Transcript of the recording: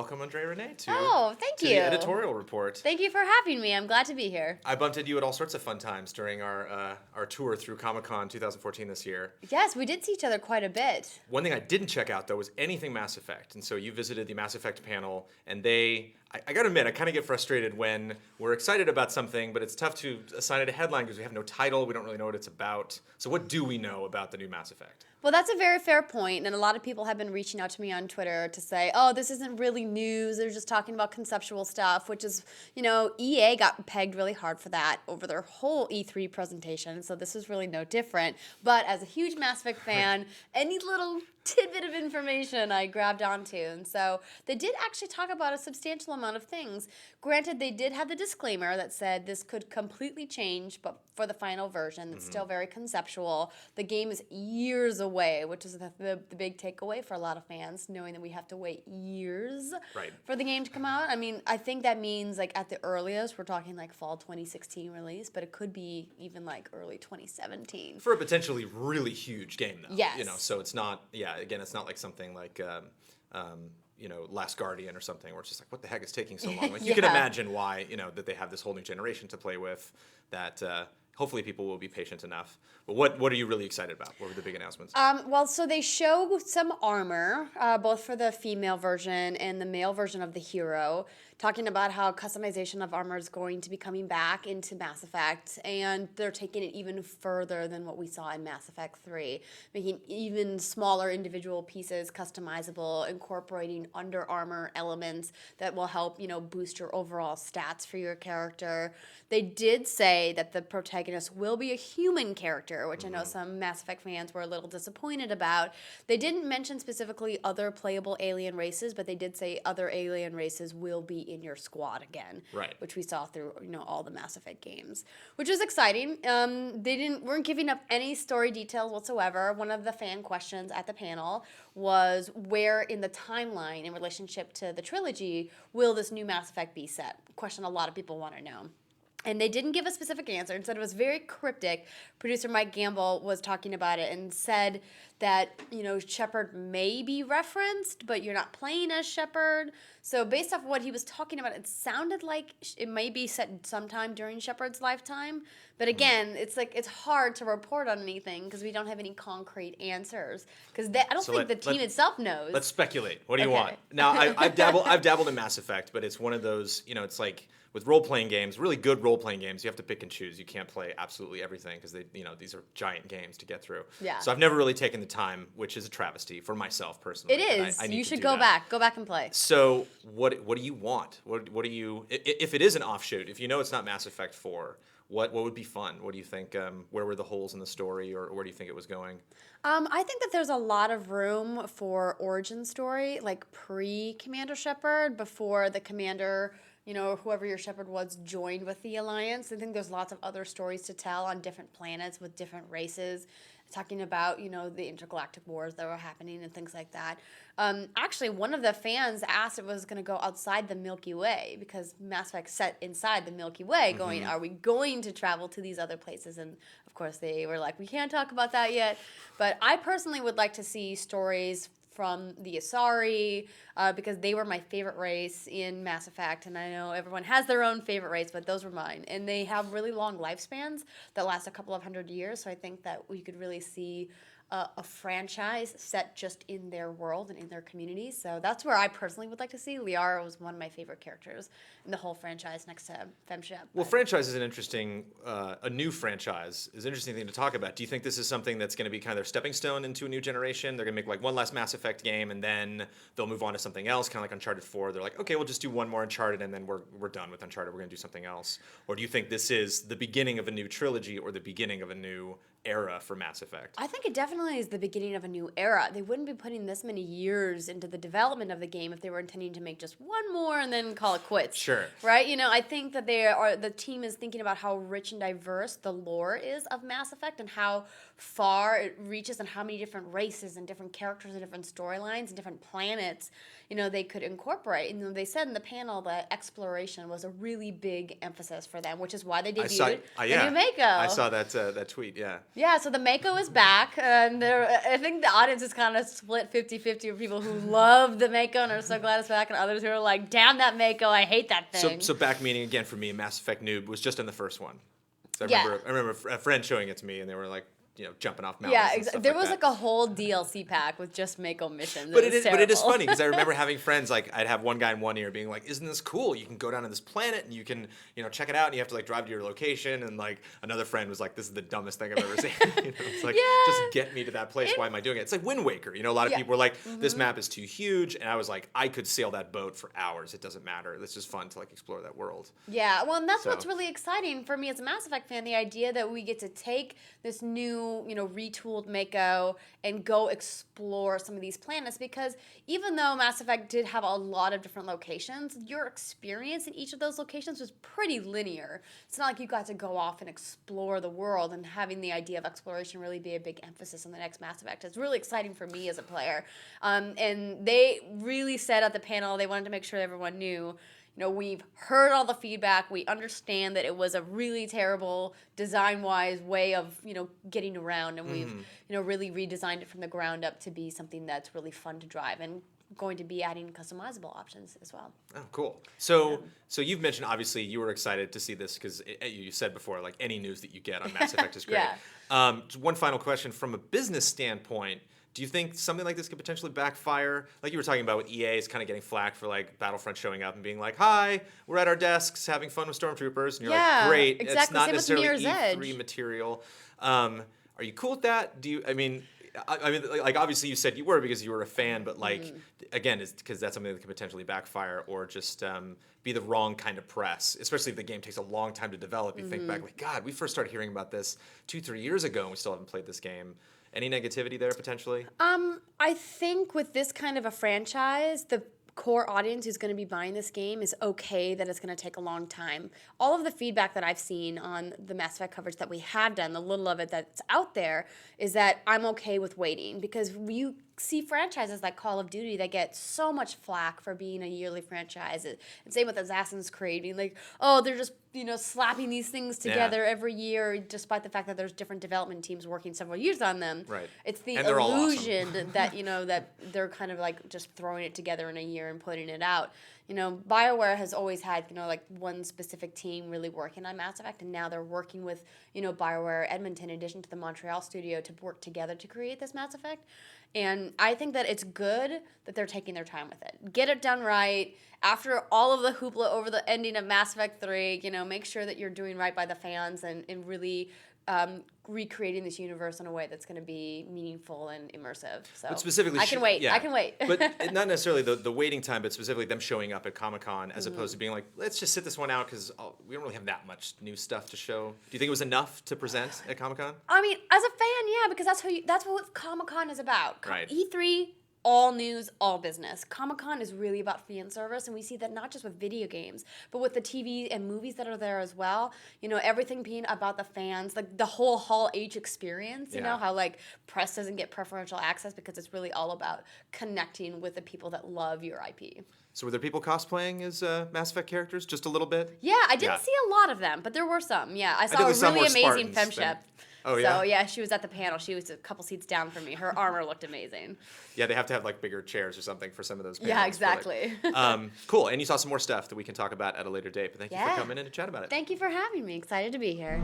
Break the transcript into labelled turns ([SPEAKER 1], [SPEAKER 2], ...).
[SPEAKER 1] welcome Andre Renee to
[SPEAKER 2] the
[SPEAKER 1] Editorial Report.
[SPEAKER 2] Thank you for having me. I'm glad to be here.
[SPEAKER 1] I bumped into you at all sorts of fun times during our tour through Comic-Con 2014 this year.
[SPEAKER 2] Yes, we did see each other quite a bit.
[SPEAKER 1] One thing I didn't check out, though, was anything Mass Effect. And so you visited the Mass Effect panel, and I got to admit, I kind of get frustrated when we're excited about something, but it's tough to assign it a headline because we have no title, we don't really know what it's about. So what do we know about the new Mass Effect?
[SPEAKER 2] Well, that's a very fair point, and a lot of people have been reaching out to me on Twitter to say, oh, this isn't really news, they're just talking about conceptual stuff, which is, EA got pegged really hard for that over their whole E3 presentation, so this is really no different. But as a huge Mass Effect fan, any little tidbit of information I grabbed onto, and so they did actually talk about a substantial amount of things. Granted, they did have the disclaimer that said this could completely change, but for the final version, it's still very conceptual. The game is years away, which is the big takeaway for a lot of fans, knowing that we have to wait years for the game to come out. I mean, I think that means like at the earliest, we're talking like fall 2016 release, but it could be even like early 2017.
[SPEAKER 1] For a potentially really huge game, though.
[SPEAKER 2] Yes.
[SPEAKER 1] So it's not, again, it's not like something like, Last Guardian or something where it's just like, what the heck is taking so long? Like, you can imagine why, that they have this whole new generation to play with, that hopefully people will be patient enough. But what are you really excited about? What were the big announcements?
[SPEAKER 2] So they show some armor, both for the female version and the male version of the hero, talking about how customization of armor is going to be coming back into Mass Effect, and they're taking it even further than what we saw in Mass Effect 3, making even smaller individual pieces customizable, incorporating under armor elements that will help, boost your overall stats for your character. They did say that the protagonist will be a human character, which I know some Mass Effect fans were a little disappointed about. They didn't mention specifically other playable alien races, but they did say other alien races will be in your squad again, which we saw through all the Mass Effect games, which was exciting. They weren't giving up any story details whatsoever. One of the fan questions at the panel was where in the timeline in relationship to the trilogy will this new Mass Effect be set? Question a lot of people want to know. And they didn't give a specific answer. Instead, it was very cryptic. Producer Mike Gamble was talking about it and said that, Shepard may be referenced, but you're not playing as Shepard. So based off what he was talking about, it sounded like it may be set sometime during Shepard's lifetime. But again, it's hard to report on anything because we don't have any concrete answers. Because I don't think the team itself knows.
[SPEAKER 1] Let's speculate. What do you want? Now, I've dabbled in Mass Effect, but it's one of those, it's like with role-playing games, really good role-playing games, you have to pick and choose. You can't play absolutely everything because these are giant games to get through.
[SPEAKER 2] Yeah.
[SPEAKER 1] So I've never really taken the time, which is a travesty for myself personally.
[SPEAKER 2] It is.
[SPEAKER 1] I need
[SPEAKER 2] you
[SPEAKER 1] to
[SPEAKER 2] should
[SPEAKER 1] do
[SPEAKER 2] go
[SPEAKER 1] that.
[SPEAKER 2] back and play.
[SPEAKER 1] So what do you want? What do you, if it is an offshoot, if it's not Mass Effect 4, what would be fun? What do you think? Where were the holes in the story, or where do you think it was going?
[SPEAKER 2] I think that there's a lot of room for origin story, like pre-Commander Shepard, before the Commander, whoever your Shepard was, joined with the Alliance. I think there's lots of other stories to tell on different planets with different races, talking about, the intergalactic wars that were happening and things like that. Actually, one of the fans asked if it was going to go outside the Milky Way, because Mass Effect set inside the Milky Way, going, are we going to travel to these other places? And, of course, they were like, we can't talk about that yet. But I personally would like to see stories from the Asari, because they were my favorite race in Mass Effect, and I know everyone has their own favorite race, but those were mine. And they have really long lifespans that last a couple of hundred years, so I think that we could really see a franchise set just in their world and in their community. So that's where I personally would like to see. Liara was one of my favorite characters in the whole franchise next to Femshep.
[SPEAKER 1] Well, franchise is an interesting, a new franchise is an interesting thing to talk about. Do you think this is something that's going to be kind of their stepping stone into a new generation? They're going to make like one last Mass Effect game, and then they'll move on to something else, kind of like Uncharted 4. They're like, okay, we'll just do one more Uncharted, and then we're done with Uncharted. We're going to do something else. Or do you think this is the beginning of a new trilogy or the beginning of a new era for Mass Effect?
[SPEAKER 2] I think it definitely is the beginning of a new era. They wouldn't be putting this many years into the development of the game if they were intending to make just one more and then call it quits.
[SPEAKER 1] Sure.
[SPEAKER 2] Right? I think that the team is thinking about how rich and diverse the lore is of Mass Effect and how far it reaches and how many different races and different characters and different storylines and different planets. they could incorporate. And they said in the panel that exploration was a really big emphasis for them, which is why they debuted the new Mako.
[SPEAKER 1] I saw that tweet, yeah.
[SPEAKER 2] Yeah, so the Mako is back, and I think the audience is kind of split 50-50 of people who love the Mako and are so glad it's back, and others who are like, damn that Mako, I hate that thing.
[SPEAKER 1] So back meaning, again, for me, a Mass Effect noob was just in the first one. So I remember a friend showing it to me, and they were like, jumping off mountains.
[SPEAKER 2] Yeah,
[SPEAKER 1] and stuff
[SPEAKER 2] there
[SPEAKER 1] like
[SPEAKER 2] was
[SPEAKER 1] that.
[SPEAKER 2] like a whole DLC pack with just Mako missions.
[SPEAKER 1] But it is funny because I remember having friends, like I'd have one guy in one ear being like, "Isn't this cool? You can go down to this planet and you can check it out, and you have to like drive to your location." And like another friend was like, "This is the dumbest thing I've ever seen." It's like, just get me to that place. Why am I doing it? It's like Wind Waker. A lot of people were like, "This map is too huge," and I was like, "I could sail that boat for hours. It doesn't matter. It's just fun to like explore that world."
[SPEAKER 2] Yeah, well, and that's what's really exciting for me as a Mass Effect fan. The idea that we get to take this new, retooled Mako and go explore some of these planets, because even though Mass Effect did have a lot of different locations, your experience in each of those locations was pretty linear. It's not like you got to go off and explore the world, and having the idea of exploration really be a big emphasis in the next Mass Effect. It's really exciting for me as a player. And they really said at the panel they wanted to make sure everyone knew, we've heard all the feedback. We understand that it was a really terrible design-wise way of, getting around, and we've, really redesigned it from the ground up to be something that's really fun to drive, and going to be adding customizable options as well.
[SPEAKER 1] Oh, cool. So you've mentioned, obviously, you were excited to see this because you said before, like, any news that you get on Mass Effect is great. One final question from a business standpoint. Do you think something like this could potentially backfire? Like you were talking about with EA is kind of getting flack for like Battlefront showing up and being like, "Hi, we're at our desks having fun with stormtroopers," and you're like, "Great,
[SPEAKER 2] exactly.
[SPEAKER 1] it's not
[SPEAKER 2] Same
[SPEAKER 1] necessarily
[SPEAKER 2] with Mirror's
[SPEAKER 1] E3
[SPEAKER 2] Edge.
[SPEAKER 1] material." Are you cool with that? Do you? I mean, like obviously you said you were because you were a fan, but like again, is because that's something that could potentially backfire or just be the wrong kind of press, especially if the game takes a long time to develop. You think back, like, God, we first started hearing about this 2-3 years ago, and we still haven't played this game. Any negativity there potentially?
[SPEAKER 2] I think with this kind of a franchise, the core audience who's going to be buying this game is okay that it's going to take a long time. All of the feedback that I've seen on the Mass Effect coverage that we have done, the little of it that's out there, is that I'm okay with waiting, because you see franchises like Call of Duty that get so much flack for being a yearly franchise. And same with Assassin's Creed, being like, oh, they're just slapping these things together every year, despite the fact that there's different development teams working several years on them.
[SPEAKER 1] Right.
[SPEAKER 2] It's the
[SPEAKER 1] And they're all
[SPEAKER 2] illusion that that they're kind of like just throwing it together in a year and putting it out. BioWare has always had like one specific team really working on Mass Effect, and now they're working with BioWare Edmonton in addition to the Montreal studio to work together to create this Mass Effect. And I think that it's good that they're taking their time with it. Get it done right. After all of the hoopla over the ending of Mass Effect 3, make sure that you're doing right by the fans and really recreating this universe in a way that's going to be meaningful and immersive. So
[SPEAKER 1] but specifically,
[SPEAKER 2] I can wait.
[SPEAKER 1] Yeah.
[SPEAKER 2] I can wait.
[SPEAKER 1] But not necessarily the waiting time, but specifically them showing up at Comic-Con as opposed to being like, let's just sit this one out because we don't really have that much new stuff to show. Do you think it was enough to present at Comic-Con?
[SPEAKER 2] I mean, as a fan, yeah, because that's what Comic-Con is about.
[SPEAKER 1] Right.
[SPEAKER 2] E3, all news, all business. Comic-Con is really about fan service, and we see that not just with video games, but with the TV and movies that are there as well. Everything being about the fans, like the whole Hall H experience, how like press doesn't get preferential access because it's really all about connecting with the people that love your IP.
[SPEAKER 1] So were there people cosplaying as Mass Effect characters just a little bit?
[SPEAKER 2] Yeah, I didn't see a lot of them, but there were some. Yeah, I saw a really amazing Femshep.
[SPEAKER 1] Oh, yeah?
[SPEAKER 2] So, yeah, she was at the panel. She was a couple seats down from me. Her armor looked amazing.
[SPEAKER 1] Yeah, they have to have, like, bigger chairs or something for some of those panels.
[SPEAKER 2] Yeah, exactly.
[SPEAKER 1] Cool. And you saw some more stuff that we can talk about at a later date. But thank you for coming in to chat about it.
[SPEAKER 2] Thank you for having me. Excited to be here.